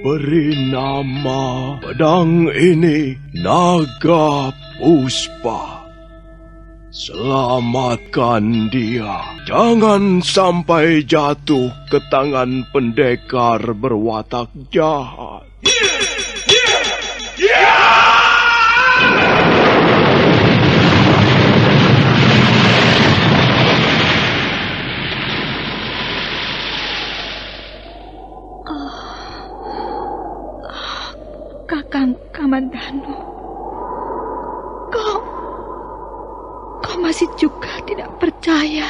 Beri nama pedang ini Naga Puspa. Selamatkan dia. Jangan sampai jatuh ke tangan pendekar berwatak jahat. Kakang Kamandanu, kau masih juga tidak percaya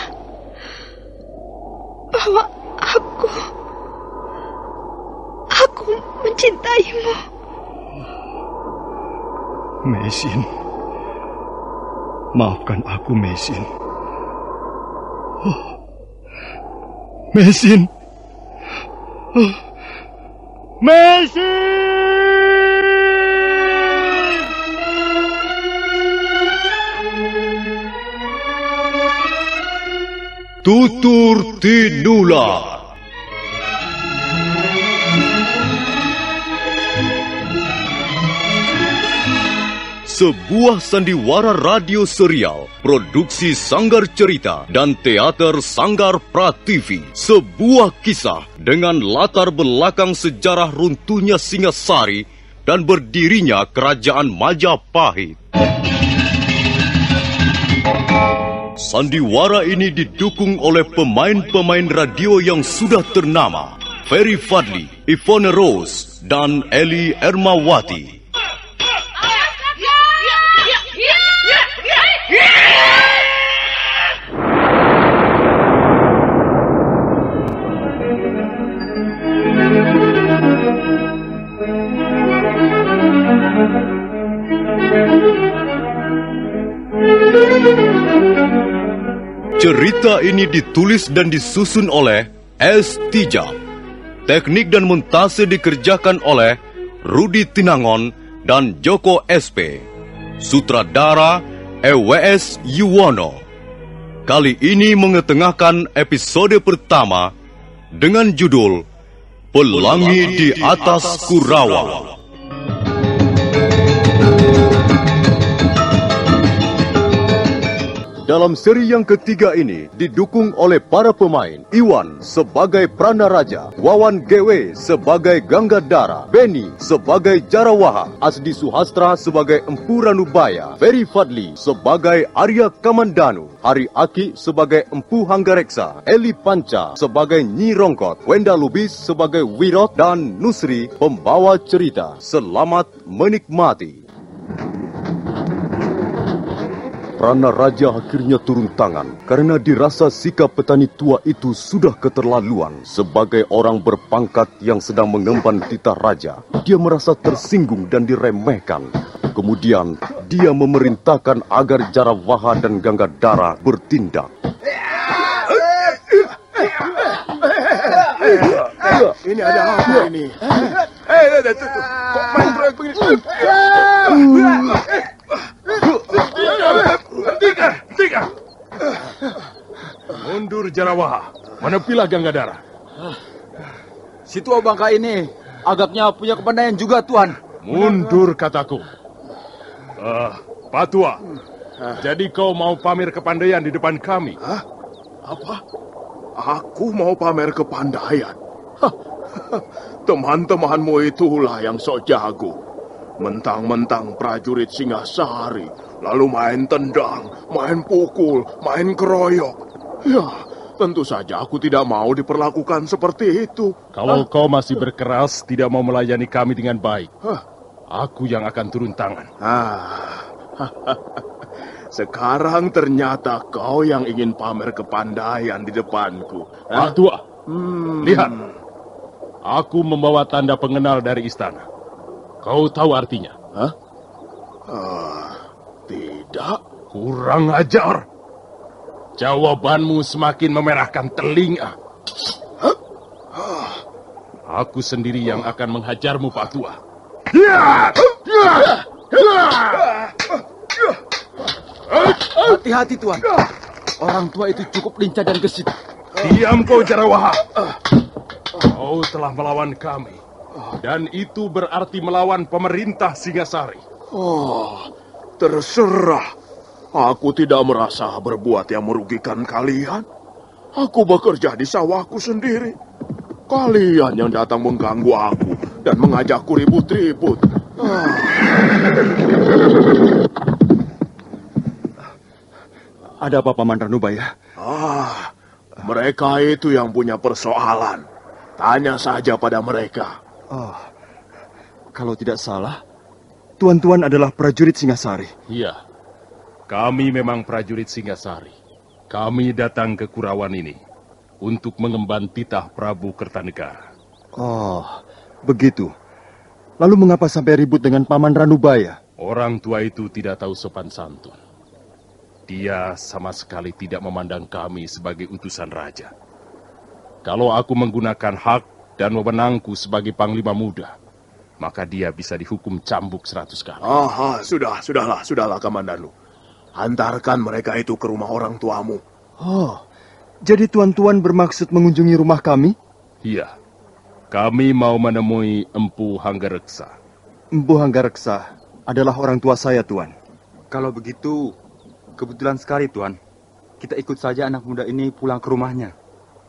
bahwa aku mencintaimu. Mesin, maafkan aku, Mesin. Mesin, Mesin. Tutur Tinular. Sebuah sandiwara radio serial, produksi Sanggar Cerita dan teater Sanggar Prativi. Sebuah kisah dengan latar belakang sejarah runtuhnya Singasari dan berdirinya Kerajaan Majapahit. Sandiwara ini didukung oleh pemain-pemain radio yang sudah ternama, Ferry Fadli, Ivone Rose, dan Eli Ermawati. Cerita ini ditulis dan disusun oleh S. Tijab. Teknik dan montase dikerjakan oleh Rudi Tinangon dan Joko SP. Sutradara EWS Yuwono. Kali ini mengetengahkan episode pertama dengan judul Pelangi di Atas Kurawa. Dalam seri yang ketiga ini didukung oleh para pemain Iwan sebagai Pranaraja, Wawan GW sebagai Ganggadara, Beni sebagai Jarawaha, Asdi Suhastra sebagai Empu Ranubaya, Ferry Fadli sebagai Arya Kamandanu, Hari Aki sebagai Empu Hanggareksa, Eli Panca sebagai Nyi Rongkot, Wenda Lubis sebagai Wirot, dan Nusri pembawa cerita. Selamat menikmati. Pranaraja akhirnya turun tangan karena dirasa sikap petani tua itu sudah keterlaluan. Sebagai orang berpangkat yang sedang mengemban titah raja, dia merasa tersinggung dan diremehkan. Kemudian, dia memerintahkan agar Jarawaha dan Ganggadara bertindak. Ini ada apa ini? Kok main proyek begini? Hentikan! Mundur Jarawaha, menepilah Ganggadara. Si tua bangka ini agaknya punya kepandaian juga, Tuan. Mundur kataku. Pak Tua, jadi kau mau pamer kepandaian di depan kami? Hah? Apa? Aku mau pamer kepandaian? Teman-temanmu itulah yang sok jago. Mentang-mentang prajurit Singasari, lalu main tendang, main pukul, main keroyok. Ya, tentu saja aku tidak mau diperlakukan seperti itu. Kalau kau masih berkeras tidak mau melayani kami dengan baik, aku yang akan turun tangan. Sekarang ternyata kau yang ingin pamer kepandaian di depanku. Pak Tua, lihat. Aku membawa tanda pengenal dari istana. Kau tahu artinya? Tidak. Kurang ajar. Jawabanmu semakin memerahkan telinga. Aku sendiri yang akan menghajarmu, Pak Tua. Hati-hati, Tuan. Orang tua itu cukup lincah dan gesit. Diam kau, Jarawaha. Kau telah melawan kami. Dan itu berarti melawan pemerintah Singasari. Oh, terserah. Aku tidak merasa berbuat yang merugikan kalian. Aku bekerja di sawahku sendiri. Kalian yang datang mengganggu aku dan mengajakku ribut-ribut. Ada apa, Paman Ranubaya? Mereka itu yang punya persoalan. Tanya saja pada mereka. Oh, kalau tidak salah, tuan-tuan adalah prajurit Singasari. Iya, kami memang prajurit Singasari. Kami datang ke Kurawan ini untuk mengemban titah Prabu Kertanegara. Oh, begitu. Lalu mengapa sampai ribut dengan Paman Ranubaya? Orang tua itu tidak tahu sopan santun. Dia sama sekali tidak memandang kami sebagai utusan raja. Kalau aku menggunakan hak dan wewenangku sebagai panglima muda, maka dia bisa dihukum cambuk 100 kali. Sudahlah, Kamandanu. Hantarkan mereka itu ke rumah orang tuamu. Oh, jadi tuan-tuan bermaksud mengunjungi rumah kami? Iya, kami mau menemui Empu Hanggareksa. Empu Hanggareksa adalah orang tua saya, Tuan. Kalau begitu, kebetulan sekali, Tuan. Kita ikut saja anak muda ini pulang ke rumahnya.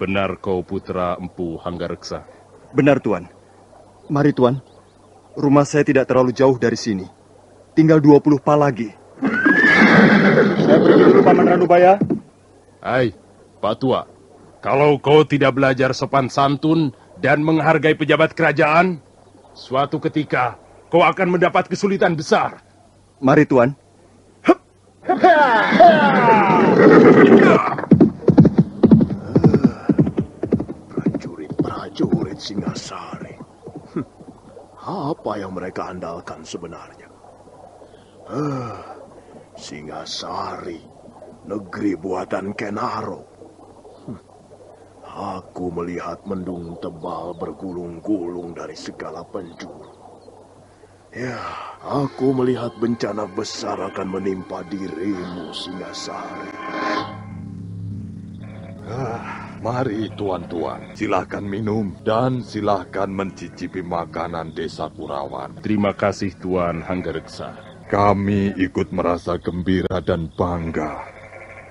Benar kau putra Empu Hanggareksa? Benar, Tuan. Mari, Tuan. Rumah saya tidak terlalu jauh dari sini. Tinggal 20 pa lagi. Saya pergi dulu, Paman Ranubaya. Hai, Pak Tua. Kalau kau tidak belajar sopan santun dan menghargai pejabat kerajaan, suatu ketika kau akan mendapat kesulitan besar. Mari, Tuan. Prajurit Singasari. Apa yang mereka andalkan sebenarnya? Singasari, negeri buatan Kenaro. Aku melihat mendung tebal bergulung-gulung dari segala penjuru. Ya, aku melihat bencana besar akan menimpa dirimu, Singasari. Mari tuan-tuan, silahkan minum dan silahkan mencicipi makanan desa Kurawan. Terima kasih Tuan Hanggareksa. Kami ikut merasa gembira dan bangga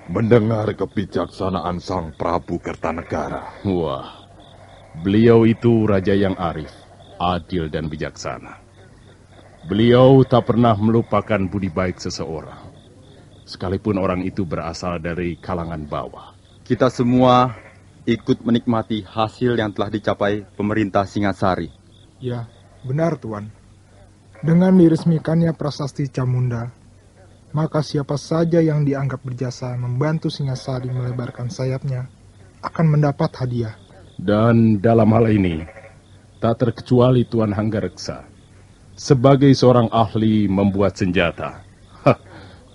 mendengar kebijaksanaan Sang Prabu Kertanegara. Wah, beliau itu raja yang arif, adil dan bijaksana. Beliau tak pernah melupakan budi baik seseorang, sekalipun orang itu berasal dari kalangan bawah. Kita semua ikut menikmati hasil yang telah dicapai pemerintah Singasari. Ya, benar Tuan. Dengan diresmikannya prasasti Camunda, maka siapa saja yang dianggap berjasa membantu Singasari melebarkan sayapnya akan mendapat hadiah. Dan dalam hal ini, tak terkecuali Tuan Hanggareksa. Sebagai seorang ahli membuat senjata,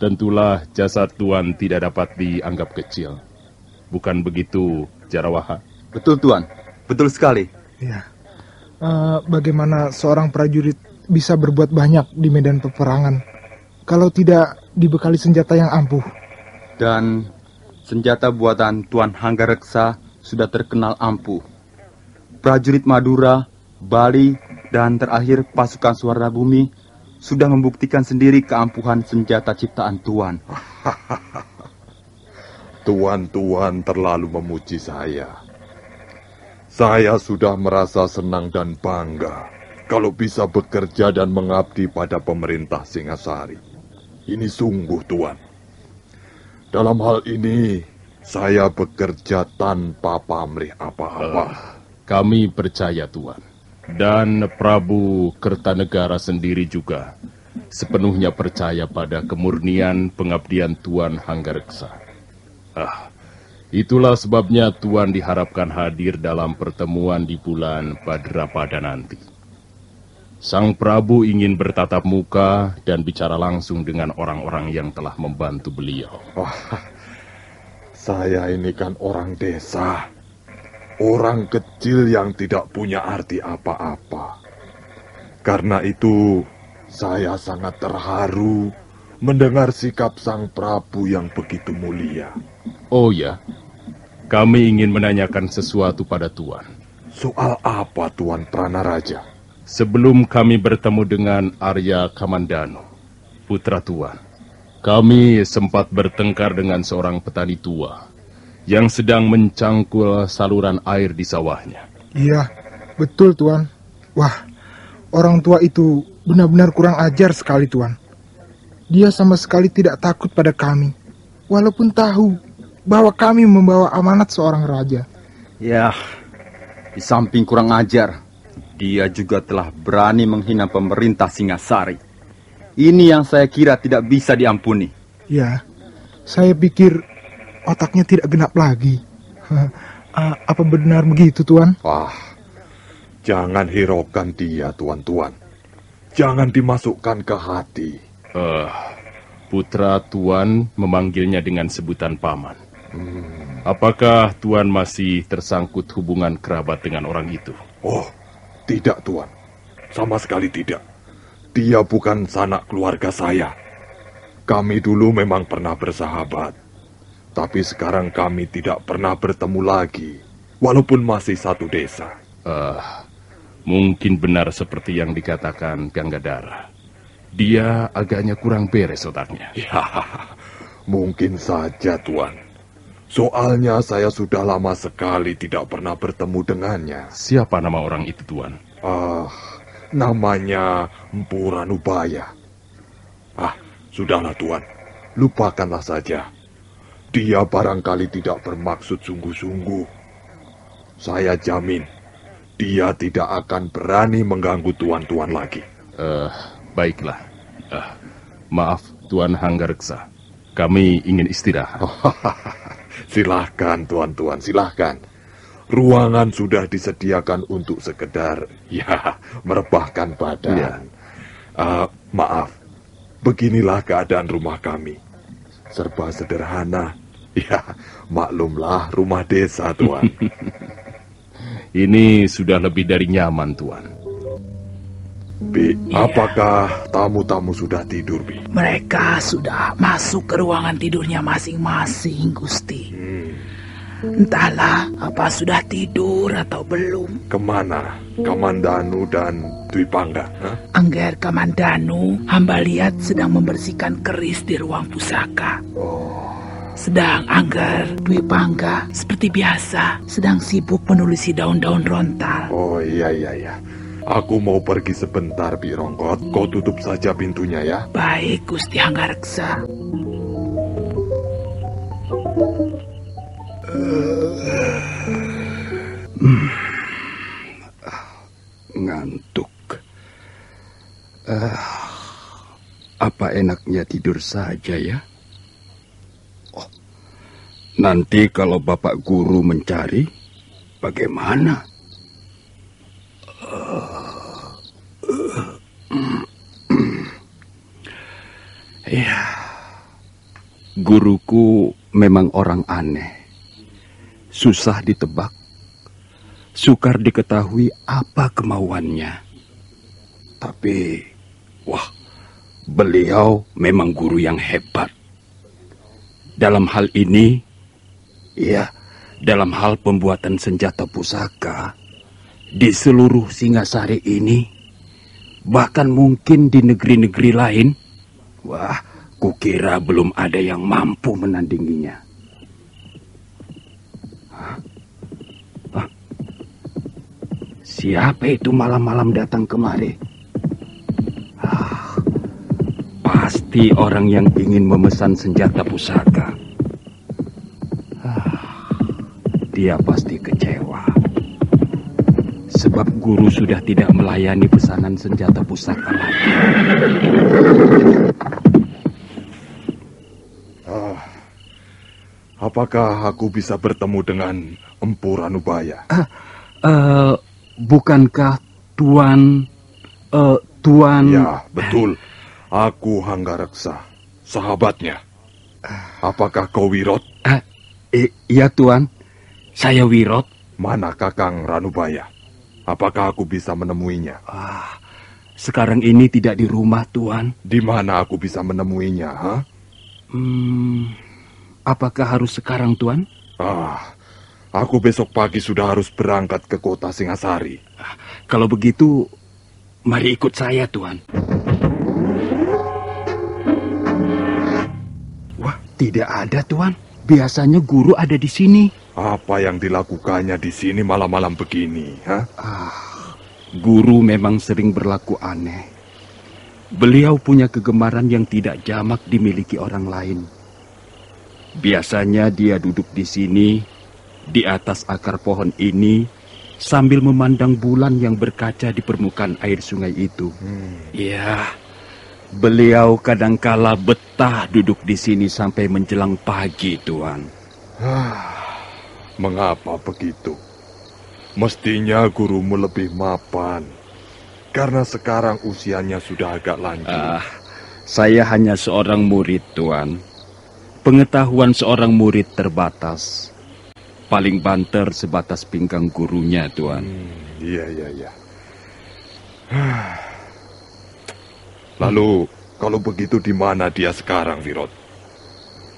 tentulah jasa Tuan tidak dapat dianggap kecil. Bukan begitu, Jarawaha? Betul, Tuan. Betul sekali. Ya. Bagaimana seorang prajurit bisa berbuat banyak di medan peperangan kalau tidak dibekali senjata yang ampuh? Dan senjata buatan Tuan Hanggareksa sudah terkenal ampuh. Prajurit Madura, Bali, dan terakhir pasukan Suara Bumi sudah membuktikan sendiri keampuhan senjata ciptaan Tuan. Tuan-tuan terlalu memuji saya. Saya sudah merasa senang dan bangga kalau bisa bekerja dan mengabdi pada pemerintah Singasari. Ini sungguh, Tuan. Dalam hal ini, saya bekerja tanpa pamrih apa-apa. Kami percaya, Tuan. Dan Prabu Kertanegara sendiri juga sepenuhnya percaya pada kemurnian pengabdian Tuan Hanggareksa. Itulah sebabnya Tuan diharapkan hadir dalam pertemuan di bulan Bhadrapada nanti. Sang Prabu ingin bertatap muka dan bicara langsung dengan orang-orang yang telah membantu beliau. Saya ini kan orang desa. Orang kecil yang tidak punya arti apa-apa. Karena itu, saya sangat terharu mendengar sikap Sang Prabu yang begitu mulia. Oh ya, kami ingin menanyakan sesuatu pada Tuan. Soal apa, Tuan Pranaraja? Sebelum kami bertemu dengan Arya Kamandanu, putra Tuan, kami sempat bertengkar dengan seorang petani tua yang sedang mencangkul saluran air di sawahnya. Iya, betul Tuan. Wah, orang tua itu benar-benar kurang ajar sekali Tuan. Dia sama sekali tidak takut pada kami, walaupun tahu bahwa kami membawa amanat seorang raja. Ya, di samping kurang ajar, dia juga telah berani menghina pemerintah Singasari. Ini yang saya kira tidak bisa diampuni. Ya, saya pikir otaknya tidak genap lagi. Apa benar begitu, Tuan? Wah, jangan hiraukan dia, Tuan-tuan. Jangan dimasukkan ke hati. Putra Tuan memanggilnya dengan sebutan paman. Apakah Tuan masih tersangkut hubungan kerabat dengan orang itu? Oh, tidak, Tuan. Sama sekali tidak. Dia bukan sanak keluarga saya. Kami dulu memang pernah bersahabat. Tapi sekarang kami tidak pernah bertemu lagi. Walaupun masih satu desa. Mungkin benar seperti yang dikatakan Gangadhara. Dia agaknya kurang beres otaknya. Ya, mungkin saja, Tuan. Soalnya saya sudah lama sekali tidak pernah bertemu dengannya. Siapa nama orang itu, Tuan? Namanya Empu Ranubaya. Sudahlah, Tuan. Lupakanlah saja. Dia barangkali tidak bermaksud sungguh-sungguh. Saya jamin, dia tidak akan berani mengganggu tuan-tuan lagi. Baiklah. Maaf, Tuan Hanggareksa. Kami ingin istirahat. Silahkan, tuan-tuan, silahkan. Ruangan sudah disediakan untuk sekedar, merebahkan badan. Maaf, beginilah keadaan rumah kami. Serba sederhana. Ya, maklumlah rumah desa, Tuan. Ini sudah lebih dari nyaman, Tuan. Bi, apakah tamu-tamu sudah tidur, Bi? Mereka sudah masuk ke ruangan tidurnya masing-masing, Gusti. Entahlah apa sudah tidur atau belum. Kemana? Kamandanu dan Dwi Pangga? Angger Kamandanu, hamba lihat sedang membersihkan keris di ruang pusaka. Sedang Angger Dwi Pangga seperti biasa sedang sibuk menulisi daun-daun rontal. Oh iya. Aku mau pergi sebentar, Bi Rongkot. Kau tutup saja pintunya ya. Baik, Gusti Hanggareksa. Ngantuk. Apa enaknya tidur saja ya? Nanti kalau Bapak Guru mencari, bagaimana? Ya, guruku memang orang aneh. Susah ditebak, sukar diketahui apa kemauannya. Tapi, beliau memang guru yang hebat. Dalam hal ini, dalam hal pembuatan senjata pusaka, di seluruh Singasari ini, bahkan mungkin di negeri-negeri lain, kukira belum ada yang mampu menandinginya. Siapa itu malam-malam datang kemari? Pasti orang yang ingin memesan senjata pusaka. Dia pasti kecewa. Sebab guru sudah tidak melayani pesanan senjata pusaka lagi. Apakah aku bisa bertemu dengan Empu Ranubaya? Bukankah Tuan... Ya, betul. Aku Hanggareksa, sahabatnya. Apakah kau Wirot? Iya, Tuan. Saya Wirot. Mana Kakang Ranubaya? Apakah aku bisa menemuinya? Sekarang ini tidak di rumah, Tuan. Di mana aku bisa menemuinya, Apakah harus sekarang, Tuan? Aku besok pagi sudah harus berangkat ke kota Singasari. Kalau begitu, Mari ikut saya, Tuan. Wah, tidak ada, Tuan. Biasanya guru ada di sini. Apa yang dilakukannya di sini malam-malam begini, ha? Guru memang sering berlaku aneh. Beliau punya kegemaran yang tidak jamak dimiliki orang lain. Biasanya dia duduk di sini, di atas akar pohon ini, sambil memandang bulan yang berkaca di permukaan air sungai itu. Ya, beliau kadangkala betah duduk di sini sampai menjelang pagi, Tuan. Mengapa begitu? Mestinya gurumu lebih mapan, karena sekarang usianya sudah agak lanjut. Saya hanya seorang murid, Tuan. Pengetahuan seorang murid terbatas. Paling banter sebatas pinggang gurunya, Tuan. Iya. Lalu, kalau begitu di mana dia sekarang, Wirot?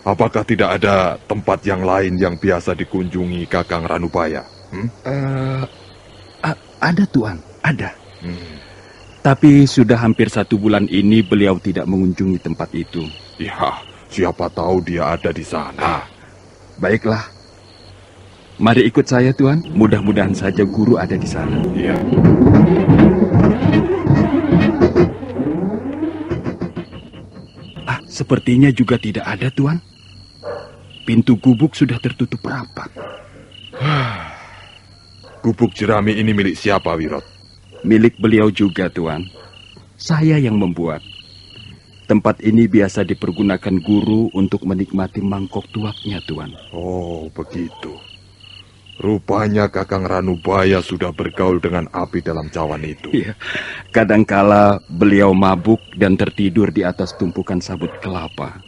Apakah tidak ada tempat yang lain yang biasa dikunjungi Kakang Ranubaya? Ada, Tuan, ada. Tapi sudah hampir 1 bulan ini beliau tidak mengunjungi tempat itu. Ya, siapa tahu dia ada di sana. Baiklah. Mari ikut saya, Tuan. Mudah-mudahan saja guru ada di sana. Iya. Sepertinya juga tidak ada, Tuan. Pintu gubuk sudah tertutup rapat. Gubuk jerami ini milik siapa, Wirot? Milik beliau juga, Tuan. Saya yang membuat. Tempat ini biasa dipergunakan guru untuk menikmati mangkok tuaknya, Tuan. Oh, begitu. Rupanya Kakang Ranubaya sudah bergaul dengan api dalam cawan itu. Iya. Kadangkala beliau mabuk dan tertidur di atas tumpukan sabut kelapa.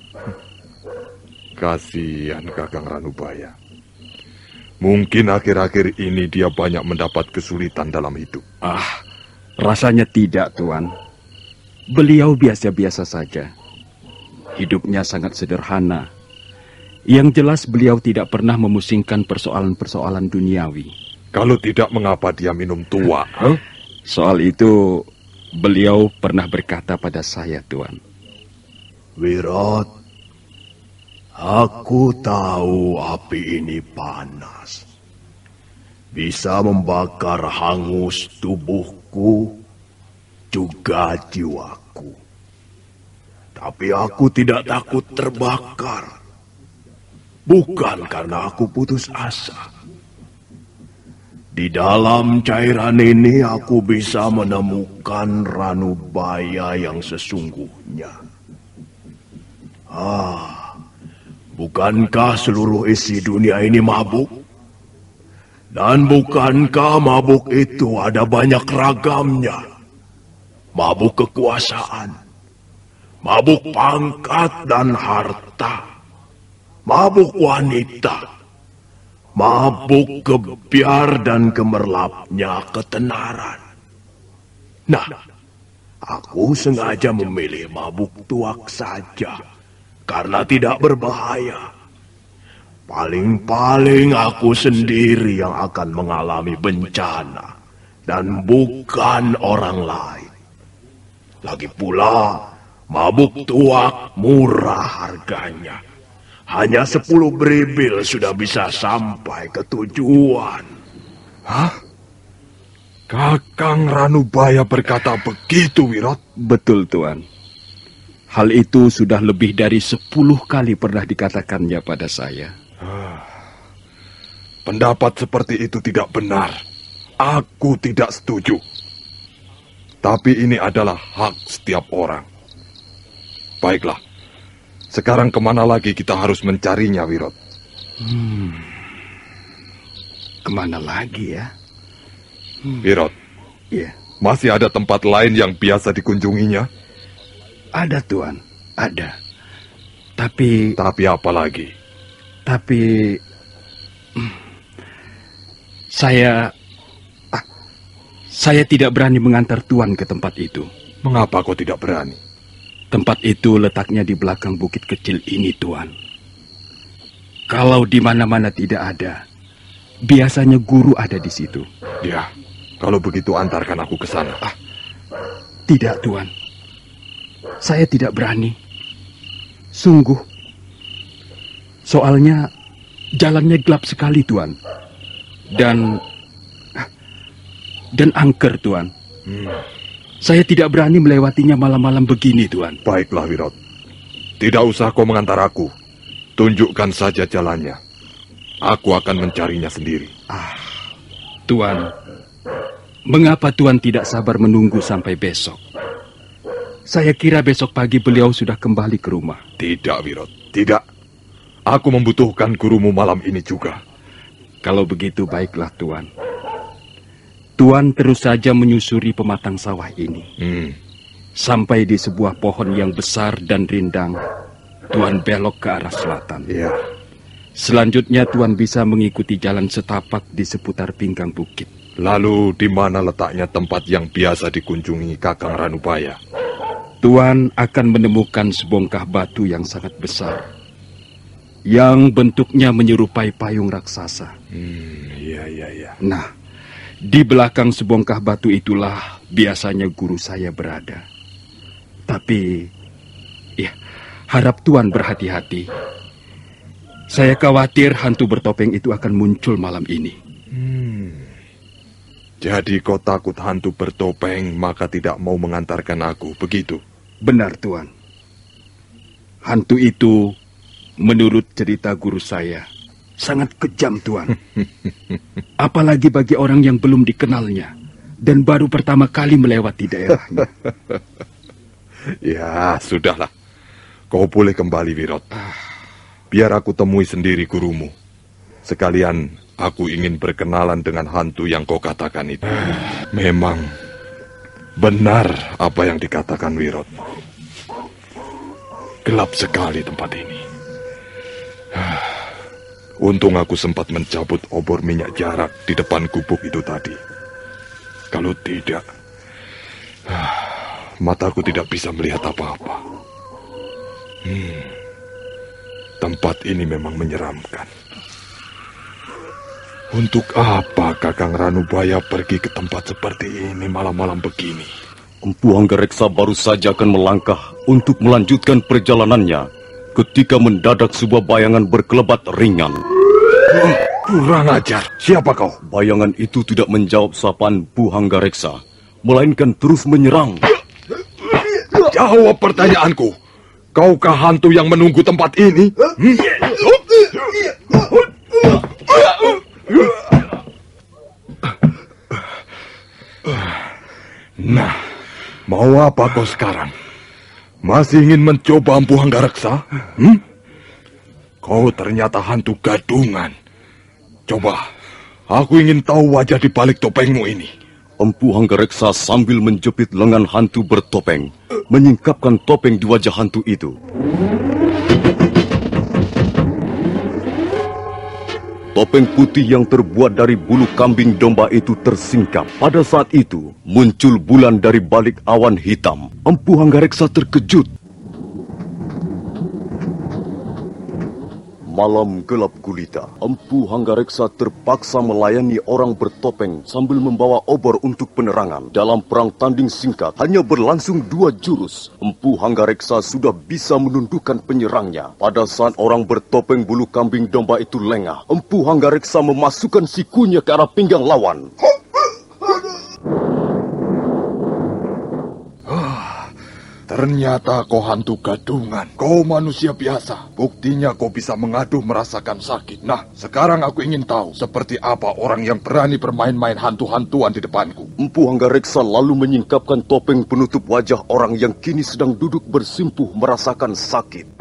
Kasihan Kakang Ranubaya. Mungkin akhir-akhir ini dia banyak mendapat kesulitan dalam hidup. Rasanya tidak, Tuan. Beliau biasa-biasa saja. Hidupnya sangat sederhana. Yang jelas beliau tidak pernah memusingkan persoalan-persoalan duniawi. Kalau tidak, mengapa dia minum tua? Soal itu, beliau pernah berkata pada saya, Tuan. Wirot, aku tahu api ini panas. Bisa membakar hangus tubuhku, juga jiwaku. Tapi aku tidak takut terbakar. Bukan karena aku putus asa. Di dalam cairan ini aku bisa menemukan Ranubaya yang sesungguhnya. Bukankah seluruh isi dunia ini mabuk? Dan bukankah mabuk itu ada banyak ragamnya? Mabuk kekuasaan, mabuk pangkat dan harta, mabuk wanita, mabuk kebiar dan gemerlapnya ketenaran. Nah, aku sengaja memilih mabuk tuak saja, karena tidak berbahaya. Paling-paling aku sendiri yang akan mengalami bencana, dan bukan orang lain. Lagi pula, mabuk tuak murah harganya. Hanya 10 beribil sudah bisa sampai ke tujuan. Kakang Ranubaya berkata begitu, Wirot? Betul, Tuan. Hal itu sudah lebih dari 10 kali pernah dikatakannya pada saya. Pendapat seperti itu tidak benar. Aku tidak setuju. Tapi ini adalah hak setiap orang. Baiklah. Sekarang kemana lagi kita harus mencarinya, Wirot? Kemana lagi ya? Wirot, Iya. masih ada tempat lain yang biasa dikunjunginya? Ada, Tuan. Ada. Tapi apa lagi? Saya tidak berani mengantar Tuan ke tempat itu. Mengapa kau tidak berani? Tempat itu letaknya di belakang bukit kecil ini, Tuan. Kalau di mana-mana tidak ada, biasanya guru ada di situ. Ya, kalau begitu antarkan aku ke sana. Tidak, Tuan. Saya tidak berani. Sungguh. Soalnya jalannya gelap sekali, Tuan. Dan angker, Tuan. Saya tidak berani melewatinya malam-malam begini, Tuan. Baiklah, Wirot. Tidak usah kau mengantar aku. Tunjukkan saja jalannya. Aku akan mencarinya sendiri. Tuan, mengapa Tuan tidak sabar menunggu sampai besok? Saya kira besok pagi beliau sudah kembali ke rumah. Tidak, Wirot. Tidak. Aku membutuhkan gurumu malam ini juga. Kalau begitu baiklah, Tuan. Tuan terus saja menyusuri pematang sawah ini. Sampai di sebuah pohon yang besar dan rindang, Tuan belok ke arah selatan. Iya. Selanjutnya Tuan bisa mengikuti jalan setapak di seputar pinggang bukit. Lalu di mana letaknya tempat yang biasa dikunjungi Kakang Ranubaya? Tuan akan menemukan sebongkah batu yang sangat besar, yang bentuknya menyerupai payung raksasa. Iya. Nah, di belakang sebongkah batu itulah biasanya guru saya berada. Tapi, ya, harap Tuan berhati-hati. Saya khawatir hantu bertopeng itu akan muncul malam ini. Jadi kau takut hantu bertopeng, maka tidak mau mengantarkan aku, begitu? Benar, Tuan. Hantu itu, menurut cerita guru saya, sangat kejam, Tuan. Apalagi bagi orang yang belum dikenalnya dan baru pertama kali melewati daerahnya. Ya, sudahlah. Kau boleh kembali, Wirot. Biar aku temui sendiri gurumu. Sekalian aku ingin berkenalan dengan hantu yang kau katakan itu. Memang benar apa yang dikatakan Wirot. Gelap sekali tempat ini. Untung aku sempat mencabut obor minyak jarak di depan gubuk itu tadi. Kalau tidak, mataku tidak bisa melihat apa-apa. Tempat ini memang menyeramkan. Untuk apa Kakang Ranubaya pergi ke tempat seperti ini malam-malam begini? Empu Hanggareksa baru saja akan melangkah untuk melanjutkan perjalanannya ketika mendadak sebuah bayangan berkelebat ringan. Kurang ajar. Siapa kau? Bayangan itu tidak menjawab sapaan Empu Hanggareksa, melainkan terus menyerang. Jawab pertanyaanku. Kaukah hantu yang menunggu tempat ini? Nah, mau apa kau sekarang? Masih ingin mencoba Empu Hanggareksa? Kau ternyata hantu gadungan. Coba, aku ingin tahu wajah di balik topengmu ini. Empu Hanggareksa sambil menjepit lengan hantu bertopeng, menyingkapkan topeng di wajah hantu itu. Topeng putih yang terbuat dari bulu kambing domba itu tersingkap. Pada saat itu, muncul bulan dari balik awan hitam. Empu Hanggareksa terkejut. Malam gelap gulita, Empu Hanggareksa terpaksa melayani orang bertopeng sambil membawa obor untuk penerangan. Dalam perang tanding singkat, hanya berlangsung 2 jurus. Empu Hanggareksa sudah bisa menundukkan penyerangnya. Pada saat orang bertopeng bulu kambing domba itu lengah, Empu Hanggareksa memasukkan sikunya ke arah pinggang lawan. Ternyata kau hantu gadungan. Kau manusia biasa. Buktinya kau bisa mengaduh merasakan sakit. Nah, sekarang aku ingin tahu seperti apa orang yang berani bermain-main hantu-hantuan di depanku. Empu Hanggareksa lalu menyingkapkan topeng penutup wajah orang yang kini sedang duduk bersimpuh merasakan sakit.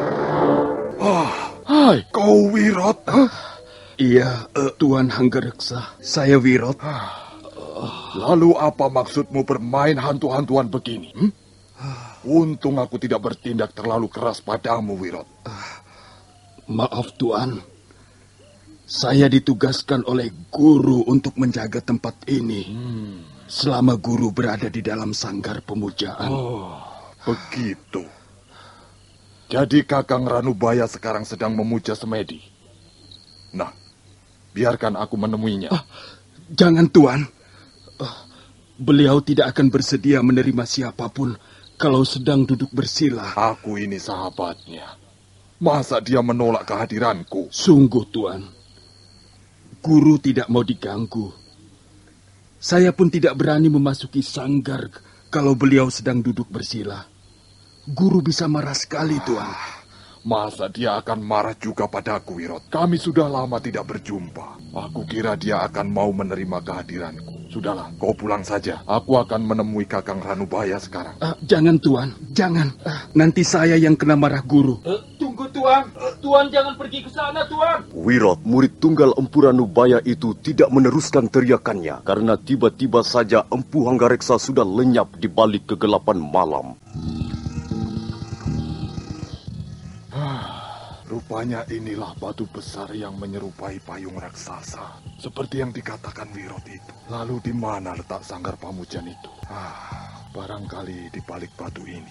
Hai, kau Wirot? Iya, Tuan Hanggareksa. Saya Wirot. Lalu apa maksudmu bermain hantu-hantuan begini? Untung aku tidak bertindak terlalu keras padamu, Wirot. Maaf, Tuan. Saya ditugaskan oleh guru untuk menjaga tempat ini. Selama guru berada di dalam sanggar pemujaan. Oh, begitu. Jadi Kakang Ranubaya sekarang sedang memuja semedi. Nah, biarkan aku menemuinya. Jangan, Tuan. beliau tidak akan bersedia menerima siapapun kalau sedang duduk bersila. Aku ini sahabatnya. Masa dia menolak kehadiranku? Sungguh, Tuan. Guru tidak mau diganggu. Saya pun tidak berani memasuki sanggar kalau beliau sedang duduk bersila. Guru bisa marah sekali, Tuan. Masa dia akan marah juga padaku, Wirot? Kami sudah lama tidak berjumpa. Aku kira dia akan mau menerima kehadiranku. Sudahlah, kau pulang saja. Aku akan menemui Kakang Ranubaya sekarang. Jangan, Tuan. Jangan. Nanti saya yang kena marah guru. Tunggu, Tuan. Tuan jangan pergi ke sana, Tuan. Wirot, murid tunggal Empu Ranubaya itu tidak meneruskan teriakannya karena tiba-tiba saja Empu Hanggareksa sudah lenyap di balik kegelapan malam. Rupanya inilah batu besar yang menyerupai payung raksasa. Seperti yang dikatakan Wirot itu. Lalu di mana letak sanggar Pamujan itu? Barangkali di balik batu ini.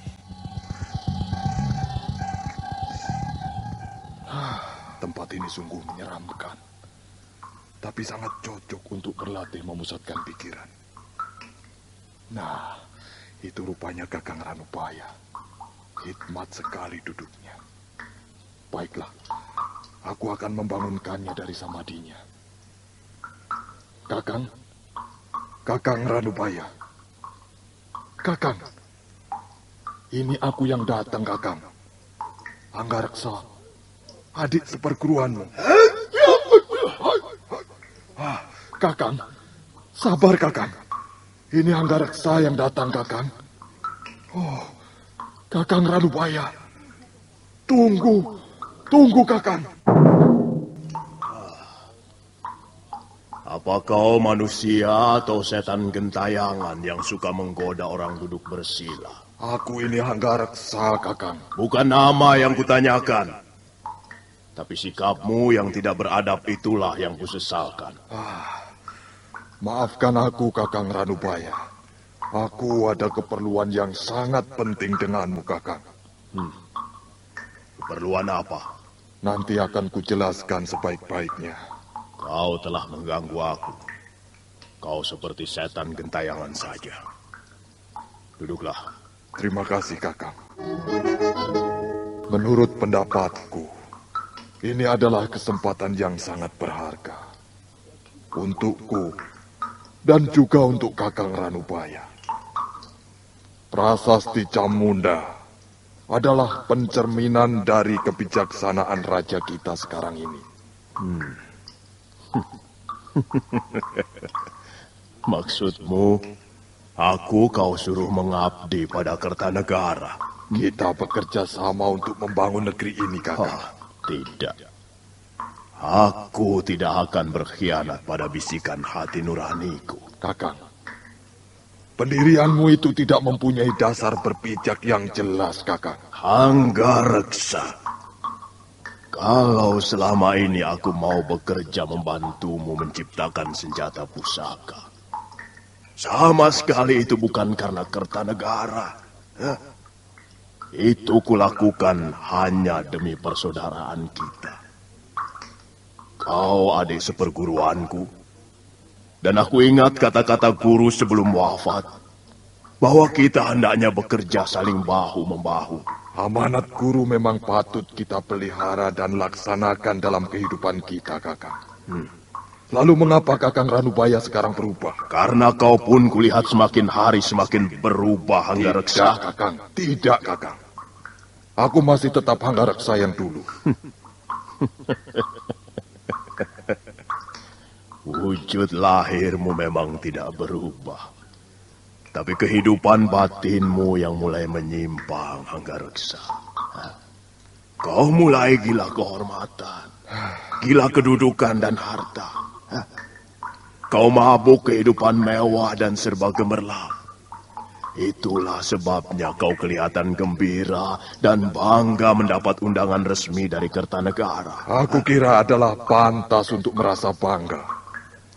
Tempat ini sungguh menyeramkan. Tapi sangat cocok untuk berlatih memusatkan pikiran. Nah, itu rupanya Kakang Ranubaya. Hikmat sekali duduknya. Baiklah, aku akan membangunkannya dari samadinya. Kakang Ranubaya. Kakang, ini aku yang datang, Kakang. Hanggareksa, adik seperguruanmu. Kakang, sabar, Kakang. Ini Hanggareksa yang datang, Kakang. Oh, Kakang Ranubaya. Tunggu, Kakang. Apa kau manusia atau setan gentayangan yang suka menggoda orang duduk bersila? Aku ini Hanggareksa, Kakang. Bukan nama yang kutanyakan. Tapi sikapmu yang tidak beradab itulah yang kusesalkan. Maafkan aku, Kakang Ranubaya. Aku ada keperluan yang sangat penting denganmu, Kakang. Keperluan apa? Nanti akan kujelaskan sebaik-baiknya. Kau telah mengganggu aku. Kau seperti setan gentayangan saja. Duduklah. Terima kasih, Kakang. Menurut pendapatku, ini adalah kesempatan yang sangat berharga. Untukku, dan juga untuk Kakang Ranubaya. Prasasti Camunda adalah pencerminan dari kebijaksanaan raja kita sekarang ini. Maksudmu, aku kau suruh mengabdi pada Kertanegara? Kita bekerja sama untuk membangun negeri ini, Kakang. Tidak. Aku tidak akan berkhianat pada bisikan hati nuraniku. Kakang, pendirianmu itu tidak mempunyai dasar berpijak yang jelas, Kakang. Hanggareksa, kalau selama ini aku mau bekerja membantumu menciptakan senjata pusaka, sama sekali itu bukan karena Kertanegara. Itu kulakukan hanya demi persaudaraan kita. Kau adik seperguruanku, dan aku ingat kata-kata guru sebelum wafat, bahwa kita hendaknya bekerja saling bahu-membahu. Amanat guru memang patut kita pelihara dan laksanakan dalam kehidupan kita, Kakang. Lalu mengapa Kakang Ranubaya sekarang berubah? Karena kau pun kulihat semakin hari semakin berubah, Hanggareksa. Tidak, Kakang. Tidak, Kakang. Aku masih tetap Hanggareksa yang dulu. Wujud lahirmu memang tidak berubah. Tapi kehidupan batinmu yang mulai menyimpang, Hanggareksa. Kau mulai gila kehormatan, gila kedudukan dan harta. Kau mabuk kehidupan mewah dan serba gemerlap. Itulah sebabnya kau kelihatan gembira dan bangga mendapat undangan resmi dari Kertanegara. Aku kira adalah pantas untuk merasa bangga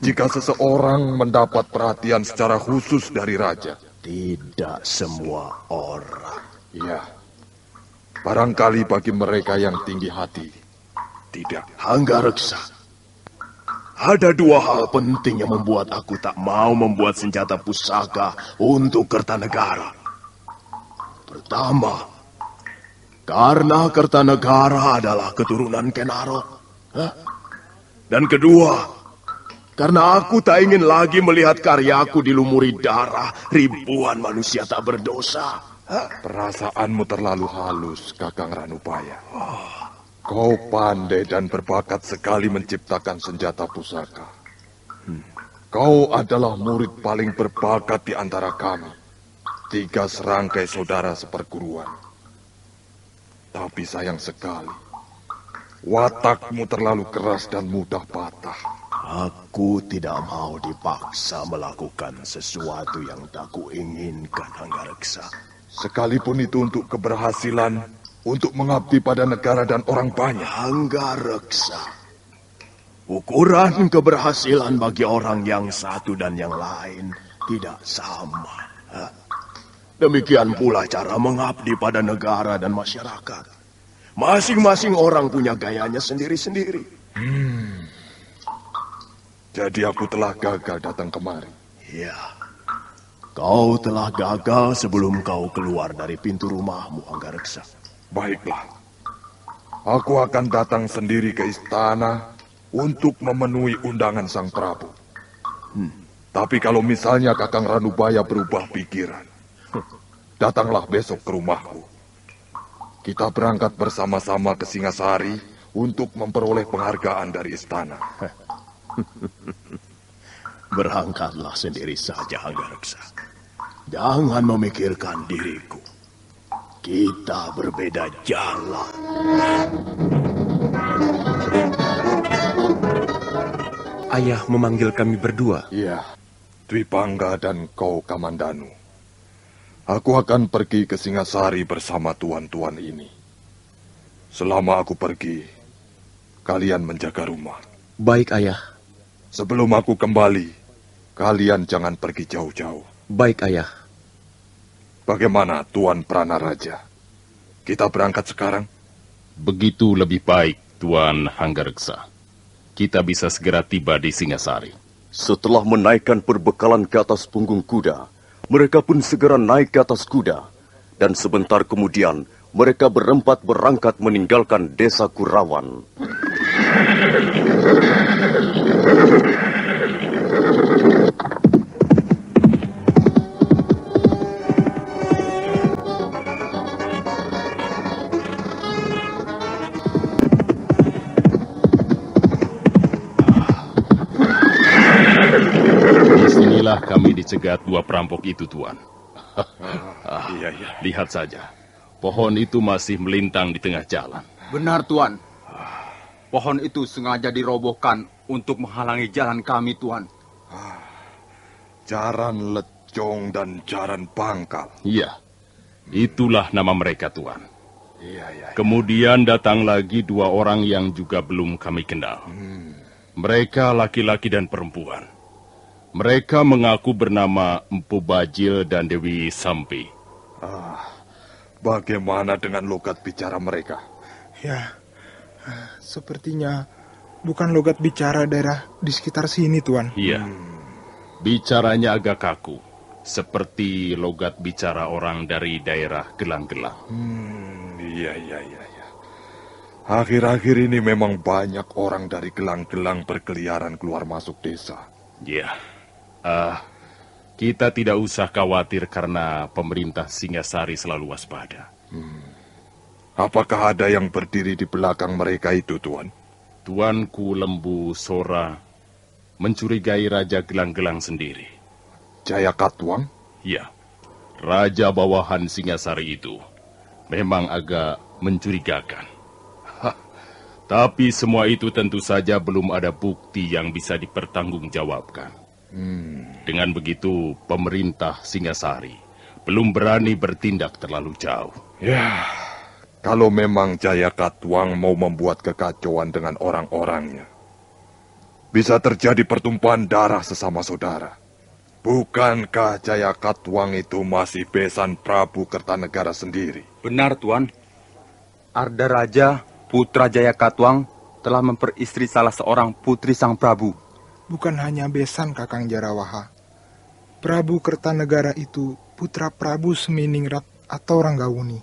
jika seseorang mendapat perhatian secara khusus dari raja. Tidak semua orang. Ya, barangkali bagi mereka yang tinggi hati, tidak. Hanggareksa, Ada dua hal penting yang membuat aku tak mau membuat senjata pusaka untuk Kertanegara. Pertama, karena Kertanegara adalah keturunan Kenarok. Dan kedua, karena aku tak ingin lagi melihat karyaku dilumuri darah ribuan manusia tak berdosa. Perasaanmu terlalu halus, Kakang Ranubaya. Kau pandai dan berbakat sekali menciptakan senjata pusaka. Kau adalah murid paling berbakat di antara kami. 3 serangkai saudara seperguruan. Tapi sayang sekali, watakmu terlalu keras dan mudah patah. Aku tidak mau dipaksa melakukan sesuatu yang tak kuinginkan, Anggareksa. Sekalipun itu untuk keberhasilan, untuk mengabdi pada negara dan orang banyak. Anggareksa, ukuran keberhasilan bagi orang yang satu dan yang lain tidak sama. Demikian pula cara mengabdi pada negara dan masyarakat. Masing-masing orang punya gayanya sendiri-sendiri. Jadi aku telah gagal datang kemari. Ya, kau telah gagal sebelum kau keluar dari pintu rumahmu, Anggareksa. Baiklah, aku akan datang sendiri ke istana untuk memenuhi undangan Sang Prabu. Tapi kalau misalnya Kakang Ranubaya berubah pikiran, datanglah besok ke rumahku. Kita berangkat bersama-sama ke Singasari untuk memperoleh penghargaan dari istana. Berangkatlah sendiri saja, Anggareksa. Jangan memikirkan diriku. Kita berbeda jalan. Ayah memanggil kami berdua. Iya, Dwi Pangga dan kau Kamandanu. Aku akan pergi ke Singasari bersama tuan-tuan ini. Selama aku pergi, kalian menjaga rumah. Baik, Ayah. Sebelum aku kembali, kalian jangan pergi jauh-jauh. Baik, Ayah. Bagaimana, Tuan Pranaraja? Kita berangkat sekarang? Begitu lebih baik, Tuan Hanggareksa. Kita bisa segera tiba di Singasari. Setelah menaikkan perbekalan ke atas punggung kuda, mereka pun segera naik ke atas kuda. Dan sebentar kemudian, mereka berempat berangkat meninggalkan desa Kurawan. Disinilah kami dicegat 2 perampok itu, Tuan. Iya. Lihat saja, pohon itu masih melintang di tengah jalan. Benar, Tuan. Pohon itu sengaja dirobohkan untuk menghalangi jalan kami, Tuan. Jaran Lecong dan Jaran Bangkal. Iya, itulah nama mereka, Tuan. Iya. Kemudian datang lagi 2 orang yang juga belum kami kenal. Mereka laki-laki dan perempuan. Mereka mengaku bernama Empu Bajil dan Dewi Sampi. Bagaimana dengan logat bicara mereka? Ya, sepertinya bukan logat bicara daerah di sekitar sini, Tuan. Iya, bicaranya agak kaku, seperti logat bicara orang dari daerah Gelang-Gelang. Iya. Akhir-akhir ini memang banyak orang dari Gelang-Gelang berkeliaran keluar masuk desa. Iya. Kita tidak usah khawatir karena pemerintah Singasari selalu waspada. Apakah ada yang berdiri di belakang mereka itu, Tuan? Tuanku Lembu Sora mencurigai Raja Gelang-Gelang sendiri. Jaya Katwang? Ya, Raja bawahan Singasari itu memang agak mencurigakan. Tapi semua itu tentu saja belum ada bukti yang bisa dipertanggungjawabkan. Dengan begitu, pemerintah Singasari belum berani bertindak terlalu jauh. Ya, kalau memang Jaya Katwang mau membuat kekacauan dengan orang-orangnya, bisa terjadi pertumpahan darah sesama saudara. Bukankah Jaya Katwang itu masih besan Prabu Kertanegara sendiri? Benar, Tuan. Arda Raja, putra Jaya Katwang, telah memperistri salah seorang putri Sang Prabu. bukan hanya besan Kakang Jarawaha. Prabu Kertanegara itu putra Prabu Seminingrat atau Ranggawuni.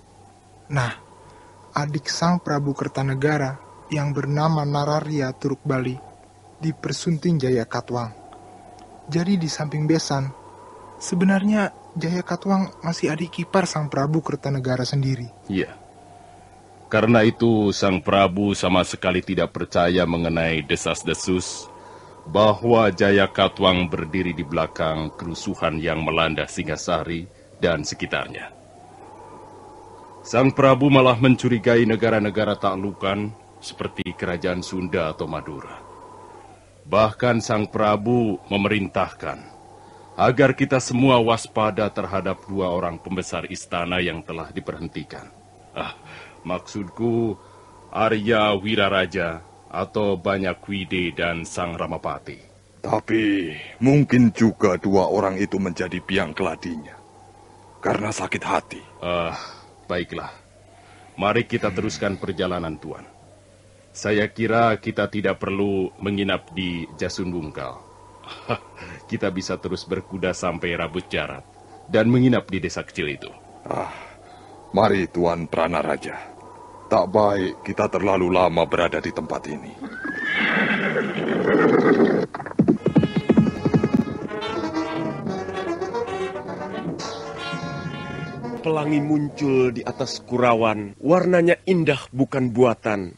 Nah, adik sang Prabu Kertanegara yang bernama Nararya Turuk Bali dipersunting Jaya Katwang. Jadi di samping besan, sebenarnya Jaya Katwang masih adik ipar sang Prabu Kertanegara sendiri. Iya. Karena itu sang Prabu sama sekali tidak percaya mengenai desas-desus bahwa Jaya Katwang berdiri di belakang kerusuhan yang melanda Singasari dan sekitarnya. Sang Prabu malah mencurigai negara-negara taklukan seperti Kerajaan Sunda atau Madura. Bahkan sang Prabu memerintahkan agar kita semua waspada terhadap 2 orang pembesar istana yang telah diberhentikan. Maksudku Arya Wiraraja atau Banyakwide dan Sang Ramapati. Tapi mungkin juga 2 orang itu menjadi biang keladinya karena sakit hati. Baiklah. Mari kita teruskan perjalanan, Tuan. Saya kira kita tidak perlu menginap di Jasun Bungkal. Kita bisa terus berkuda sampai Rabut Jarat dan menginap di desa kecil itu. Mari Tuan Pranaraja. Tak baik kita terlalu lama berada di tempat ini. Pelangi muncul di atas Kurawan. Warnanya indah bukan buatan.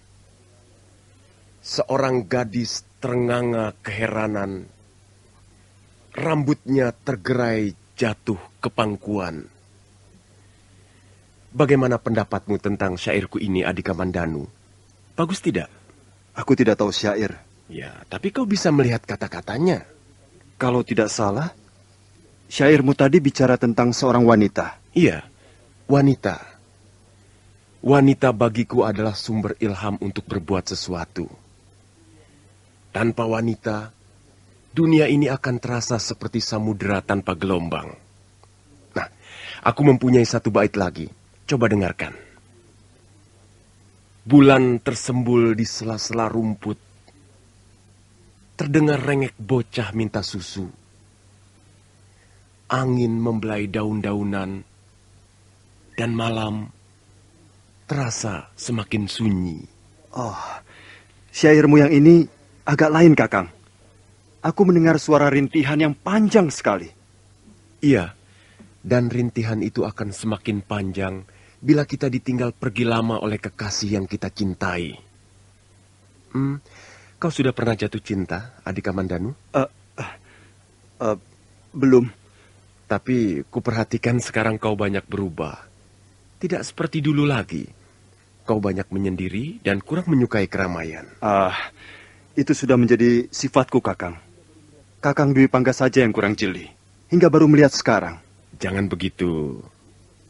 Seorang gadis terenganga keheranan. Rambutnya tergerai jatuh ke pangkuan. Bagaimana pendapatmu tentang syairku ini, Adhika Mandanu? Bagus tidak? Aku tidak tahu syair. Ya, tapi kau bisa melihat kata-katanya. Kalau tidak salah, syairmu tadi bicara tentang seorang wanita. Iya, wanita. Wanita bagiku adalah sumber ilham untuk berbuat sesuatu. Tanpa wanita, dunia ini akan terasa seperti samudera tanpa gelombang. Nah, aku mempunyai satu bait lagi. Coba dengarkan. Bulan tersembul di sela-sela rumput. Terdengar rengek bocah minta susu. Angin membelai daun-daunan. Dan malam terasa semakin sunyi. Syairmu yang ini agak lain, Kakang. Aku mendengar suara rintihan yang panjang sekali. Iya, dan rintihan itu akan semakin panjang bila kita ditinggal pergi lama oleh kekasih yang kita cintai. Kau sudah pernah jatuh cinta, Adhika Mandanu? Belum. Tapi kuperhatikan sekarang kau banyak berubah. Tidak seperti dulu lagi. Kau banyak menyendiri dan kurang menyukai keramaian. Itu sudah menjadi sifatku, Kakang. Kakang Dwi Pangga saja yang kurang jeli. Hingga baru melihat sekarang. Jangan begitu.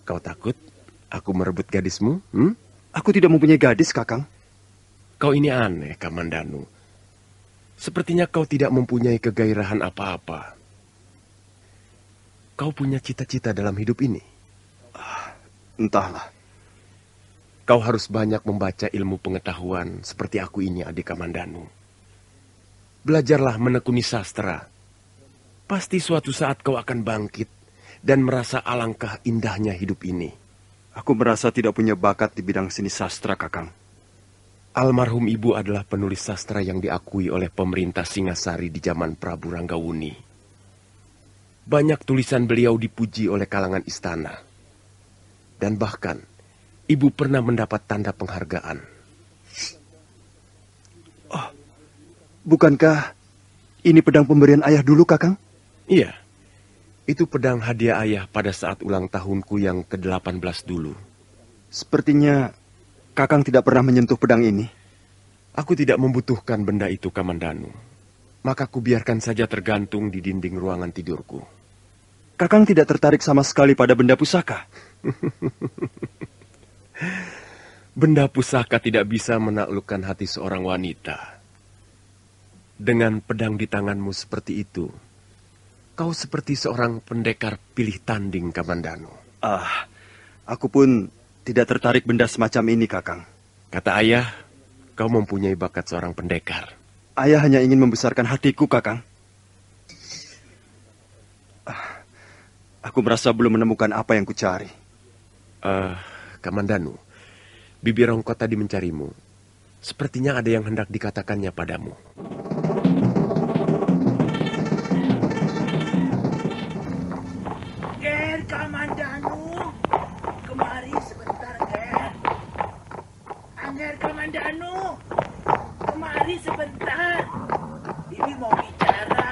Kau takut aku merebut gadismu? Aku tidak mempunyai gadis, Kakang. Kau ini aneh, Kamandanu. Sepertinya kau tidak mempunyai kegairahan apa-apa. Kau punya cita-cita dalam hidup ini? Entahlah. Kau harus banyak membaca ilmu pengetahuan seperti aku ini, Adhika Mandanu. Belajarlah menekuni sastra. Pasti suatu saat kau akan bangkit dan merasa alangkah indahnya hidup ini. Aku merasa tidak punya bakat di bidang seni sastra, Kakang. Almarhum ibu adalah penulis sastra yang diakui oleh pemerintah Singasari di zaman Prabu Ranggawuni. Banyak tulisan beliau dipuji oleh kalangan istana. Dan bahkan, ibu pernah mendapat tanda penghargaan. Bukankah ini pedang pemberian ayah dulu, Kakang? Iya. Itu pedang hadiah ayah pada saat ulang tahunku yang ke-18 dulu. Sepertinya Kakang tidak pernah menyentuh pedang ini. Aku tidak membutuhkan benda itu, Kamandanu. Maka ku biarkan saja tergantung di dinding ruangan tidurku. Kakang tidak tertarik sama sekali pada benda pusaka? Benda pusaka tidak bisa menaklukkan hati seorang wanita. Dengan pedang di tanganmu seperti itu, kau seperti seorang pendekar pilih tanding, Kamandanu. Aku pun tidak tertarik benda semacam ini, Kakang. Kata ayah, kau mempunyai bakat seorang pendekar. Ayah hanya ingin membesarkan hatiku, Kakang. Aku merasa belum menemukan apa yang kucari. Kamandanu, Bibi Rongkot tadi mencarimu. Sepertinya ada yang hendak dikatakannya padamu. Ger, Kamandanu, kemari sebentar, Ger. Angger, Kamandanu, kemari sebentar. Bibi mau bicara.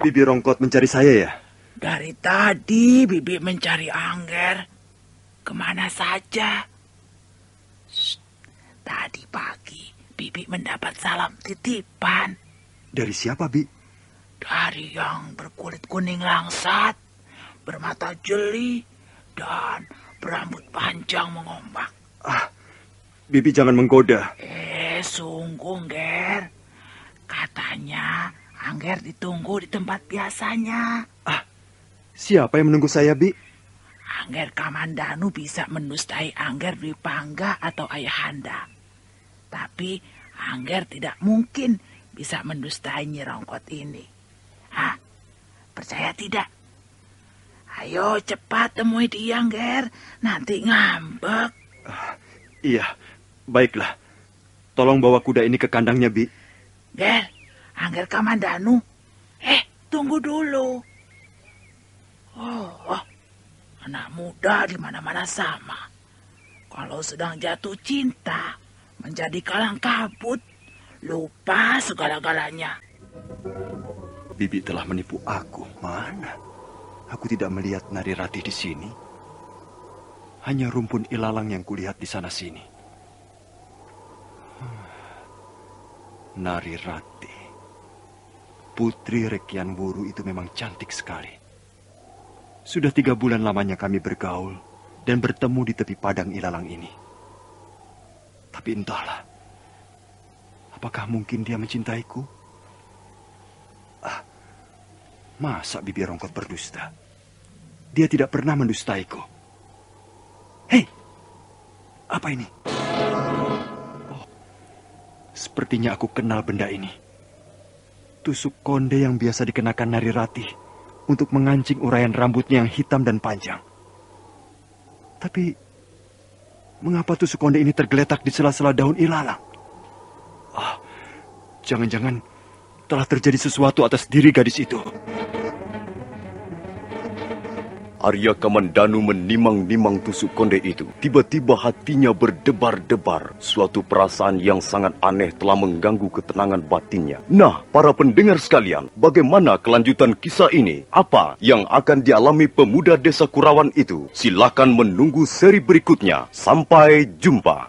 Bibi Rongkot mencari saya ya? Dari tadi Bibi mencari Angger. Kemana saja? Shh. Tadi pagi Bibi mendapat salam titipan. Dari siapa, Bi? Dari yang berkulit kuning langsat, bermata jeli, dan berambut panjang mengombak. Bibi jangan menggoda. Sungguh, Ger. Katanya Angger ditunggu di tempat biasanya. Siapa yang menunggu saya, Bi? Angger Kamandanu bisa mendustai Angger Dwi Pangga atau Ayahanda. Tapi Angger tidak mungkin bisa mendustai Nyi Rongkot ini. Percaya tidak? Ayo cepat temui dia, Angger. Nanti ngambek. Iya, baiklah. Tolong bawa kuda ini ke kandangnya, Bi. Ger, Angger Kamandanu. Tunggu dulu. Anak muda di mana-mana sama. Kalau sedang jatuh cinta, menjadi kalang kabut, lupa segala-galanya. Bibi telah menipu aku. Mana? Aku tidak melihat Nari Rati di sini. Hanya rumpun ilalang yang kulihat di sana-sini. Nari Rati. Putri Rekian Wuru itu memang cantik sekali. Sudah 3 bulan lamanya kami bergaul dan bertemu di tepi padang ilalang ini. Tapi entahlah, apakah mungkin dia mencintaiku? Masa Bibi Rongkot berdusta? Dia tidak pernah mendustaiku. Hei, apa ini? Sepertinya aku kenal benda ini. Tusuk konde yang biasa dikenakan Nari Rati untuk mengancing uraian rambutnya yang hitam dan panjang. Tapi, mengapa tusuk konde ini tergeletak di sela-sela daun ilalang? Jangan-jangan telah terjadi sesuatu atas diri gadis itu. Arya Kamandanu menimang-nimang tusuk konde itu. Tiba-tiba hatinya berdebar-debar. Suatu perasaan yang sangat aneh telah mengganggu ketenangan batinnya. Nah, para pendengar sekalian, bagaimana kelanjutan kisah ini? Apa yang akan dialami pemuda desa Kurawan itu? Silakan menunggu seri berikutnya. Sampai jumpa.